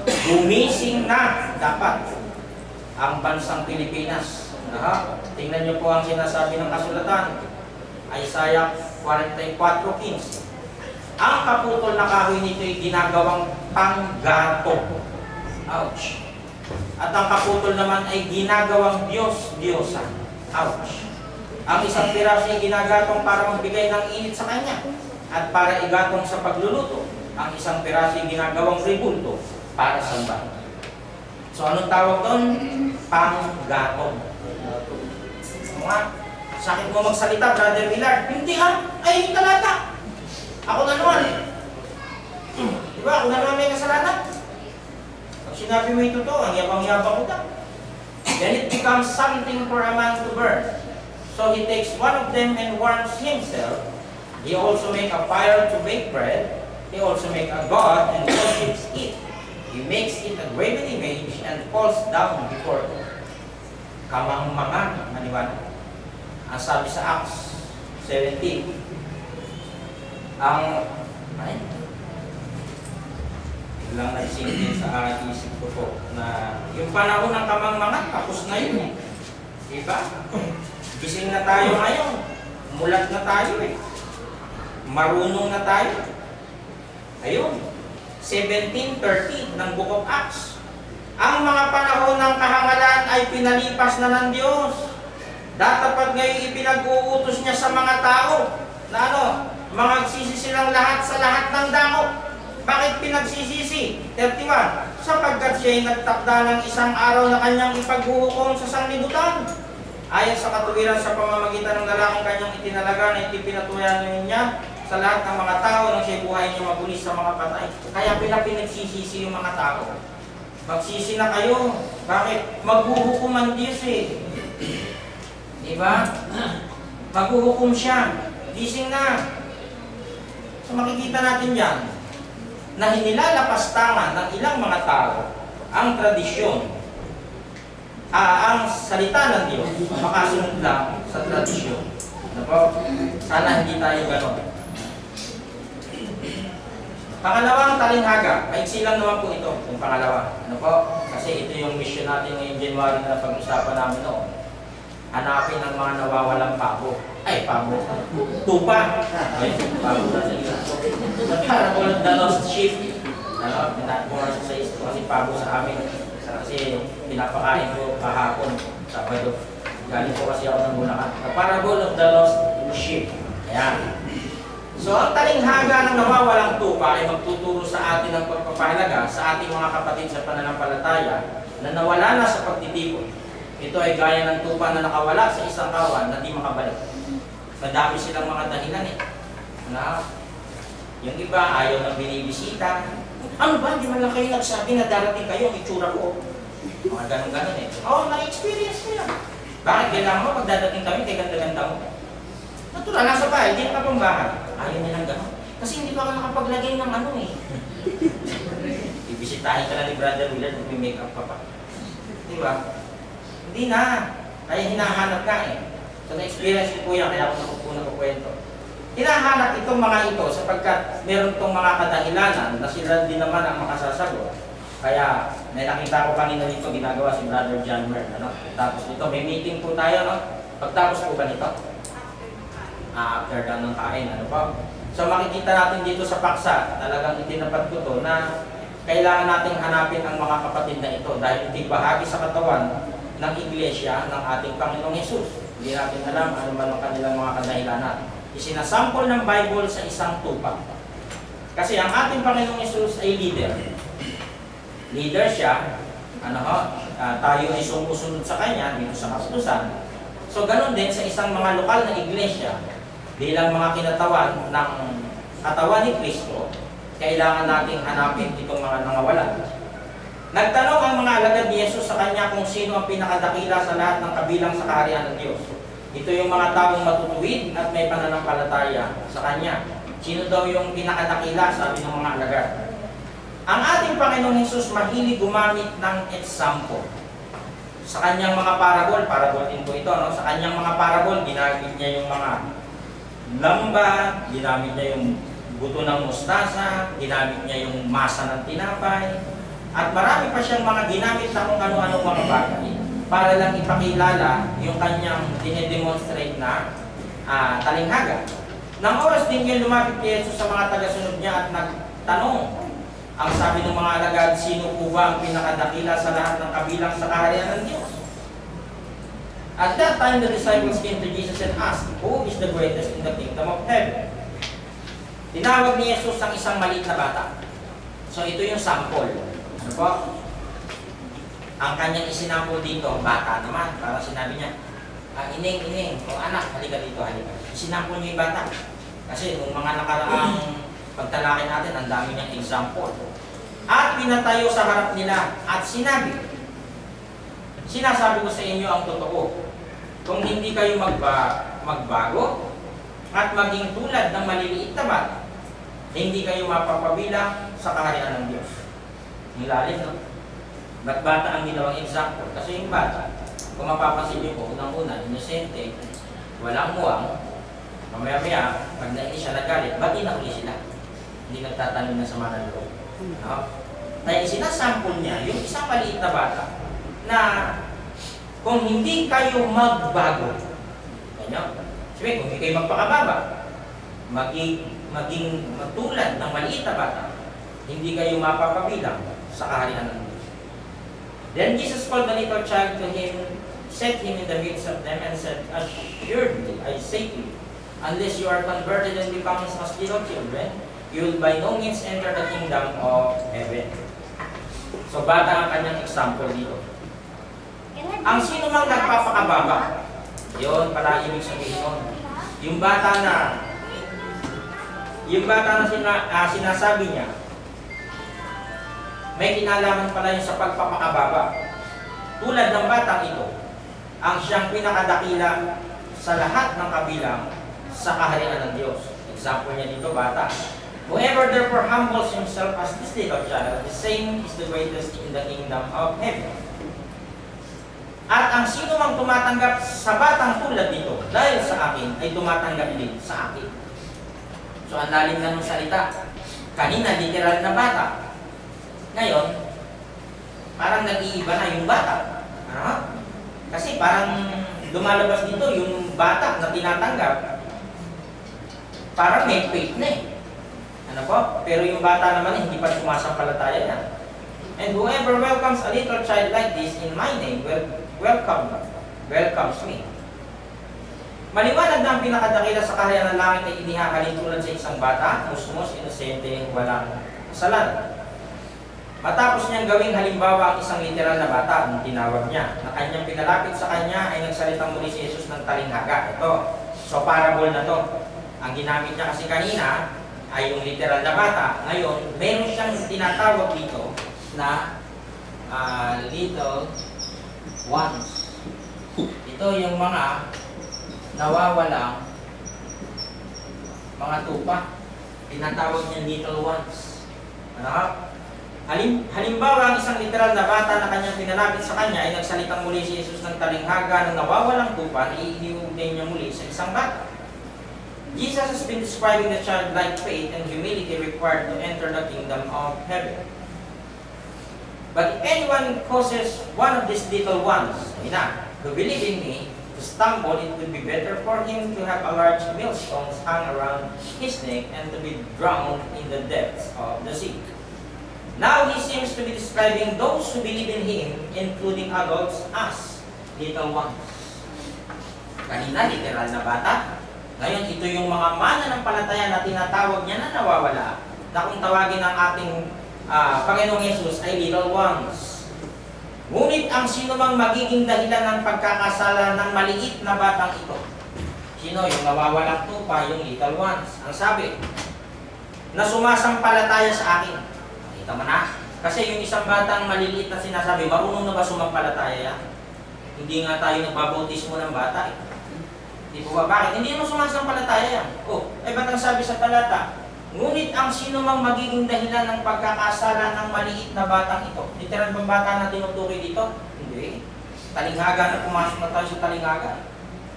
gumising na dapat ang bansang Pilipinas. Tingnan niyo po ang sinasabi ng kasulatan, Isaiah 44:15. Ang kaputol na kahoy nito ay ginagawang panggato. Ouch. At ang kaputol naman ay ginagawang Diyos-Diyosa. Ouch. Ang isang piraso ay ginagatong para magbigay ng init sa kanya at para igatong sa pagluluto. Ang isang piraso ay ginagawang ribulto para sambahin. So anong tawag doon? Panggatong. Sakit mo magsalita, Brother Willard. Hindi ay talata. Ako na naman. Diba? Ako na naman may kasalanan. Pag sinabi mo ito to, ang yabang-yabang ko na. Then it becomes something for a man to burn. So he takes one of them and warms himself. He also make a fire to bake bread. He also make a god and worships it. He makes it a graven image and falls down before it. Kamang-mangan, maniwala. Ang sabi sa Acts 17, lang naisingin sa isip ko po na yung panahon ng kamang-mangan, tapos na yun Diba? Gising na tayo ngayon. Mulat na tayo Marunong na tayo. Ayun. 17:30 ng Book of Acts. Ang mga panahon ng kahangalan ay pinalipas na ng Diyos. Dapat ngayon ipinag-uutos niya sa mga tao na magsisisi silang lahat sa lahat ng dako. Bakit pinagsisisi? 31. Sapagkat siya'y nagtakda ng isang araw na kanyang ipaghuhukom sa sanglibutan. Ayon sa katuwiran sa pamamagitan ng lalaking kanyang itinalaga na ipinatuyan niya sa lahat ng mga tao nang siya'y buhay niya mabulis sa mga patay. Kaya pinagsisisi yung mga tao. Magsisi na kayo. Bakit? Maghuhukom ang Diyos Diba? Maghuhukom siya. Gising na. So makikita natin yan na hinilalapastangan ng ilang mga tao ang tradisyon, ang salita ng Diyos, makasunod lang sa tradisyon. Sana hindi tayo gano'n. Pangalawang talinghaga, maiksi lang naman po ito, yung pangalawa. Kasi ito yung mission natin ngayong January na pag-usapan namin noon. Hanapin ang mga nawawalang pabo. Tupa. Pabo na sa iyo. Parable of the lost sheep. Pinatmura sa isa kasi pabo sa amin. Kasi pinapakain ko kahapon, Sabado. Galing po kasi ako ng Bulacan. The parable of the lost sheep. Ayan. So ang talinghaga ng nawawalang tupa ay magtuturo sa atin ng pagpapahalaga sa ating mga kapatid sa pananampalataya na nawala na sa pagtitipon. Ito ay gaya ng tupa na nakawala sa isang kawan na di makabalik. Madami silang mga dahilan Yung iba ayaw nang binibisita. Ano ba? Hindi man lang kayo nagsabi na darating kayo ang itsura ko. Mga ganun-ganun na-experience ko yan. Bakit kailangan mo pag dadating kami kay ganda-ganda mo? Natural, nasa bahay, hindi ka pang bahay. Ayaw nilang ganun. Kasi hindi pa ka nakapaglagay ng Ibisitahin ka na ni Brother Willard kung may make-up ka pa. Diba? Hindi na. Kaya hinahanap ka So na-experience ko po yan, kaya ako nakukwento. Hinahanap itong mga ito sapagkat meron itong mga kadahilanan na sila din naman ang makasasagot. Kaya may nakita ko kanina dito, ginagawa si Brother John Mer. Tapos dito, may meeting po tayo. Pagtapos po ba nito? After ng kain. So makikita natin dito sa paksa, talagang itinapat ko to na kailangan nating hanapin ang mga kapatid na ito dahil hindi bahagi sa katawan ng iglesia ng ating Panginoong Hesus. Hindi natin alam ano man ang kanilang mga kadahilanan. Isinasample ng Bible sa isang tupa. Kasi ang ating Panginoong Hesus ay leader. Leader siya, tayo ay sumusunod sa Kanya dito sa kaputusan. So ganoon din sa isang mga lokal na iglesia, bilang mga kinatawan ng katawan ni Kristo, kailangan nating hanapin itong mga nangawalan. Nagtanong ang mga alagad ni Jesus sa Kanya kung sino ang pinakadakila sa lahat ng kabilang sa kaharian ng Diyos. Ito yung mga taong matutuwid at may pananampalataya sa Kanya. Sino daw yung pinakadakila, sabi ng mga alagad. Ang ating Panginoong Hesus mahilig gumamit ng example. Sa Kanyang mga parable din po ito, sa Kanyang mga parable, ginamit niya yung mga lamba, ginamit niya yung buto ng mustasa, ginamit niya yung masa ng tinapay, At marami pa siyang mga ginamit na kung ano-ano mga bagay para lang ipakilala yung kanyang dinedemonstrate na talinghaga. Nang oras din yun, lumapit kay Jesus sa mga tagasunod niya at nagtanong. Ang sabi ng mga alagad, sino po ba ang pinakadakila sa lahat ng kabilang sa kaharian ng Diyos? At that time, the disciples came to Jesus and asked, who is the greatest in the kingdom of heaven? Tinawag ni Jesus ang isang maliit na bata. So ito yung sample. Ano po? Ang kanyang isinample dito, bata naman. Para sinabi niya, ining, o anak, halika dito, halika. Isinample niyo yung bata. Kasi nung mga nakaraang pagtalakay natin, ang dami niyang example. At pinatayo sa harap nila at sinabi, sinasabi ko sa inyo ang totoo. Kung hindi kayo magbago at maging tulad ng maliliit na bata, hindi kayo mapapabilang sa kaharian ng Diyos. Nilalim, no? Ba't bata ang ginawang example? Kasi yung bata, kung mapapansin niyo po, unang-una, inosente, walang muwang, mamaya-maya, pag nainis siya nagalit, ba't inahuli sila? Hindi nagtatanim na sa mga loob. No? Kaya isinasample niya, yung isang maliit na bata, na kung hindi kayo magbago, sabi, kung hindi kayo magpakababa, maging matulad ng maliit na bata, hindi kayo mapapabilang sa kaharian ng Diyos. Then Jesus called the little child to him, set him in the midst of them, and said, assuredly, I say to you, unless you are converted and become as little children, you will by no means enter the kingdom of heaven. So bata ang kanyang example dito. Ang sino mang nagpapakababa, yun pala ibig sabihin nun. Yung bata na sinasabi niya, may kinalaman pala yung sa pagpapakababa. Tulad ng batang ito, ang siyang pinakadakila sa lahat ng kabilang sa kaharian ng Diyos. Example niya dito, bata. Whoever therefore humbles himself as this little child, the same is the greatest in the kingdom of heaven. At ang sino mang tumatanggap sa batang tulad nito, dahil sa akin, ay tumatanggap din sa akin. So, ang lalim na ng salita. Kanina, literal na bata. Ngayon, parang nag-iiba na yung bata. Ano? Kasi parang lumalabas dito yung bata na tinatanggap. Parang may faith na eh. Ano po? Pero yung bata naman hindi pa sumasampalataya niya. And whoever welcomes a little child like this in my name welcomes me. Maliwanag na ang pinakadakila sa kaharian ng langit ay inihahalin tulad sa isang bata, musmos, inosente, walang kasalanan. Matapos niyang gawing halimbawa ang isang literal na bata, ang tinawag niya, na kanyang pinalapit sa kanya ay nagsalitang muli si Jesus ng talinghaga. Ito, so parable na to. Ang ginamit niya kasi kanina ay yung literal na bata. Ngayon, meron siyang tinatawag dito na little ones. Ito yung mga nawawalang mga tupa. Tinatawag niya little ones. Ano? Halimbawa, ang isang literal na bata na kanyang pinalapit sa kanya ay nagsalitang muli si Jesus ng talinghaga ng nawawalang tupa na iiniugnay niya muli sa isang bata. Jesus has been describing the childlike faith and humility required to enter the kingdom of heaven. But if anyone causes one of these little ones, who believe in me, to stumble, it would be better for him to have a large millstone hung around his neck and to be drowned in the depths of the sea. Now he seems to be describing those who believe in him, including adults, as little ones. Kanina, literal na bata. Ngayon, ito yung mga mananampalataya na tinatawag niya na nawawala, na kung tawagin ng ating Panginoong Yesus ay little ones. Ngunit ang sino mang magiging dahilan ng pagkakasala ng maliit na batang ito? Sino? Yung nawawalang tupa, yung little ones. Ang sabi, na sumasampalataya sa akin. Tama na. Kasi yung isang batang maliliit na sinasabi, marunong na ba sumampalataya yan? Hindi nga tayo nagbabautismo ng bata eh. Di po ba? Bakit? Hindi naman sumasampalataya yan. Ba't ang sabi sa talata? Ngunit ang sino mang magiging dahilan ng pagkakasala ng maliit na batang ito. Literal bang bata na tinutukoy dito? Hindi. Talinghaga na pumasok na tayo sa talinghaga.